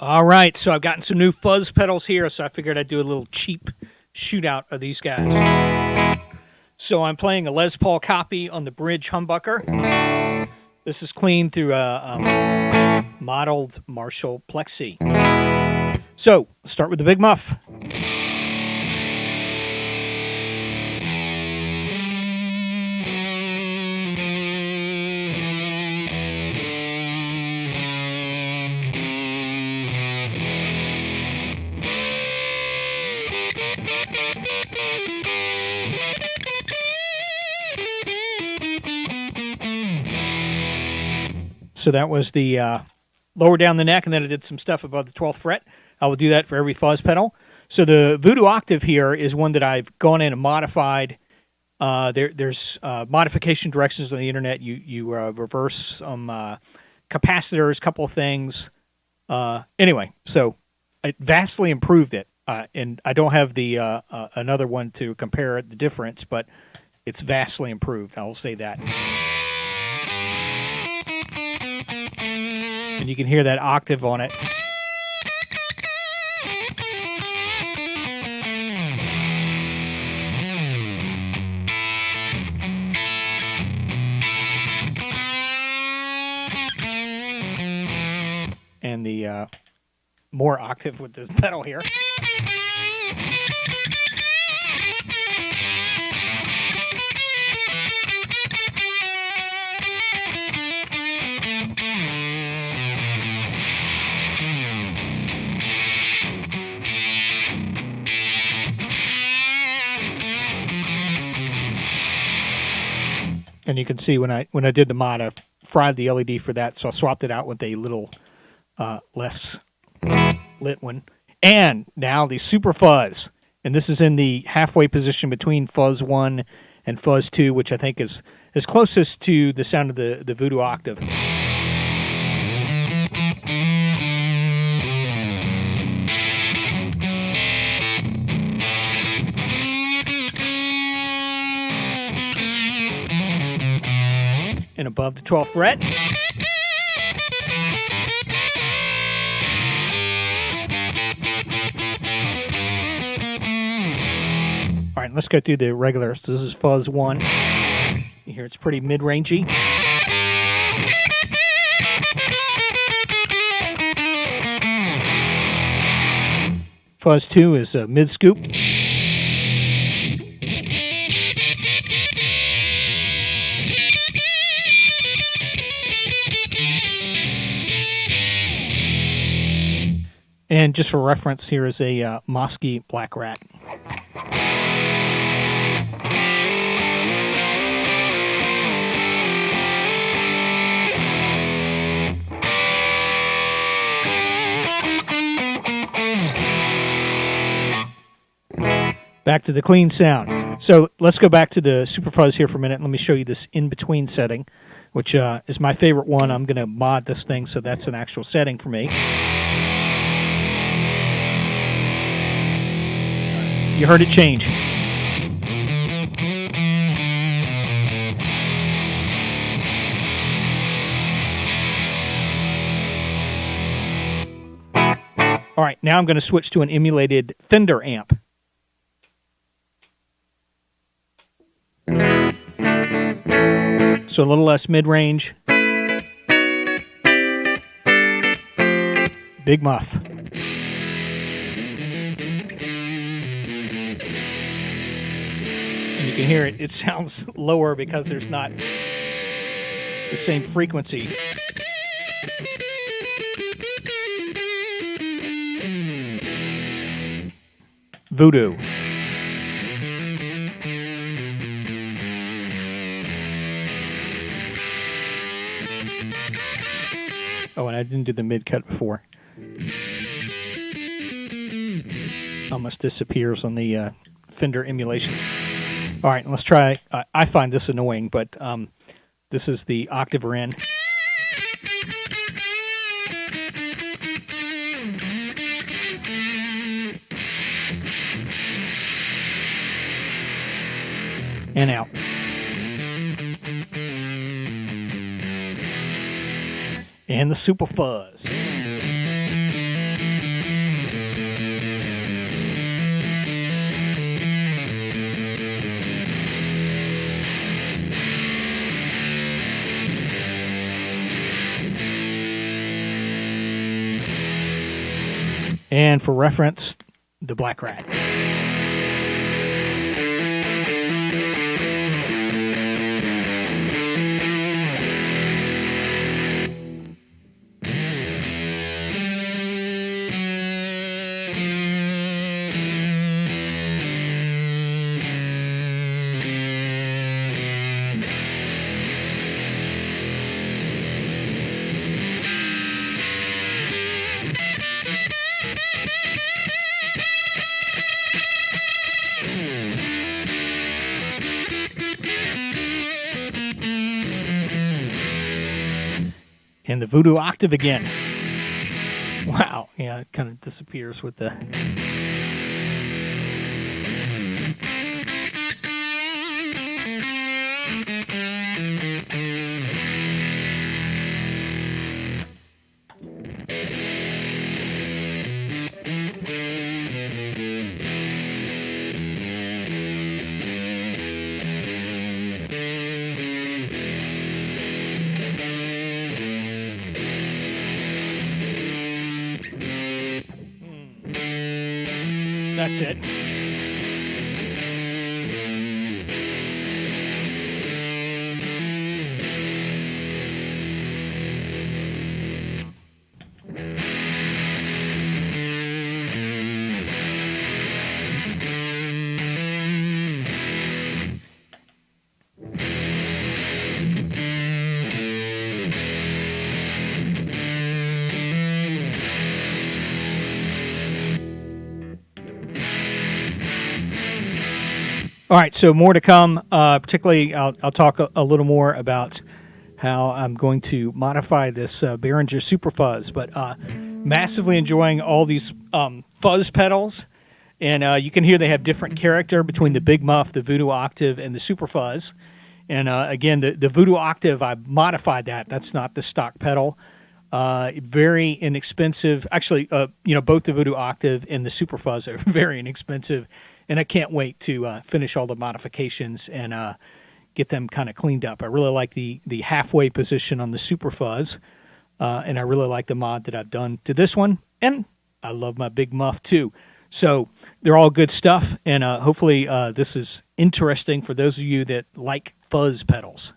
All right, so I've gotten some new fuzz pedals here, so I figured I'd do a little cheap shootout of these guys. So I'm playing a Les Paul copy on the bridge humbucker. This is cleaned through a modeled Marshall Plexi. So let's start with the big muff. So that was the lower down the neck, and then I did some stuff above the 12th fret. I will do that for every fuzz pedal. So the Voodoo Octave here is one that I've gone in and modified. There's modification directions on the internet. You reverse some capacitors, couple of things. Anyway, so it vastly improved it. And I don't have the another one to compare the difference, but it's vastly improved. I will say that. And you can hear that octave on it. And the more octave with this pedal here. And you can see when I did the mod, I fried the LED for that, so I swapped it out with a little less lit one. And now the Superfuzz, and this is in the halfway position between Fuzz 1 and Fuzz 2, which I think is closest to the sound of the Voodoo Octave. And above the 12th fret. All right, let's go through the regular. So this is Fuzz 1. You hear it's pretty mid-rangey. Fuzz 2 is a mid-scoop. And just for reference, here is a Mosky Black Rat. Back to the clean sound. So let's go back to the Superfuzz here for a minute. Let me show you this in-between setting, which is my favorite one. I'm going to mod this thing, so that's an actual setting for me. You heard it change. All right, now I'm going to switch to an emulated Fender amp. So a little less mid-range. Big muff. You can hear it. It sounds lower because there's not the same frequency. Voodoo. Oh, and I didn't do the mid-cut before. Almost disappears on the Fender emulation. All right, let's try. I find this annoying, but this is the octave we're in. And out. And the Superfuzz. And for reference, the Black Rat. And the Voodoo Octave again. Wow. Yeah, it kind of disappears with the... That's it. All right, so more to come. Particularly, I'll talk a little more about how I'm going to modify this Behringer Superfuzz. But massively enjoying all these fuzz pedals. And you can hear they have different character between the Big Muff, the Voodoo Octave, and the Superfuzz. And again, the Voodoo Octave, I modified that. That's not the stock pedal. Very inexpensive. Actually, both the Voodoo Octave and the Superfuzz are very inexpensive. And I can't wait to finish all the modifications and get them kind of cleaned up. I really like the halfway position on the Superfuzz, and I really like the mod that I've done to this one. And I love my Big Muff too. So they're all good stuff, and hopefully this is interesting for those of you that like fuzz pedals.